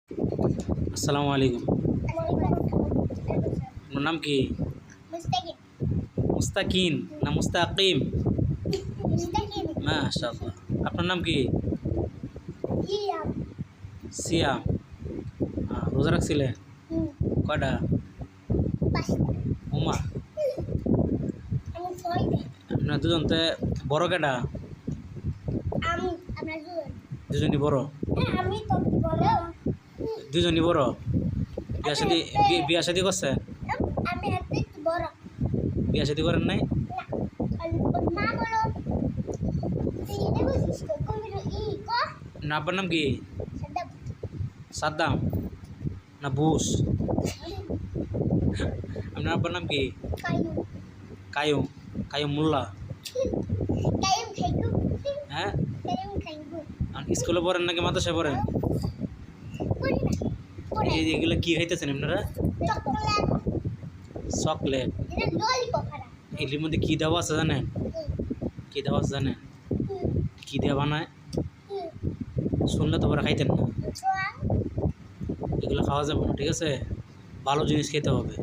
আসসালামু আলাইকুম। আপনার নাম কি? মুস্তাকিন না মুস্তাকিম? মাশাআল্লাহ। আপনার নাম কি? সিয়াম। রোজা রাখছিলেন কয়টা? উমা আপনার দুজনতে বড় কেটা? দুজনই বড়? দুজনই বড়? বিয়া শাদি করছে? বিয়া শাদি করেন নাই? না আব্বার নাম কি? সাদ্দাম না বুশ? আপনার আব্বার নাম কি? কায়ুম। কায়ুম মোল্লা? হ্যাঁ, স্কুলে পড়েন নাকি মাদ্রাসায় পড়েন? এগুলো কি খাইতেছেন আপনারা? চকলেট? এগুলির মধ্যে কি দেওয়া আছে জানেন? কি দেওয়া আছে জানেন? কি দেওয়া বানায় শুনলে তো পরে খাইতেন না। এগুলো খাওয়া যাবে না, ঠিক আছে? ভালো জিনিস খেতে হবে।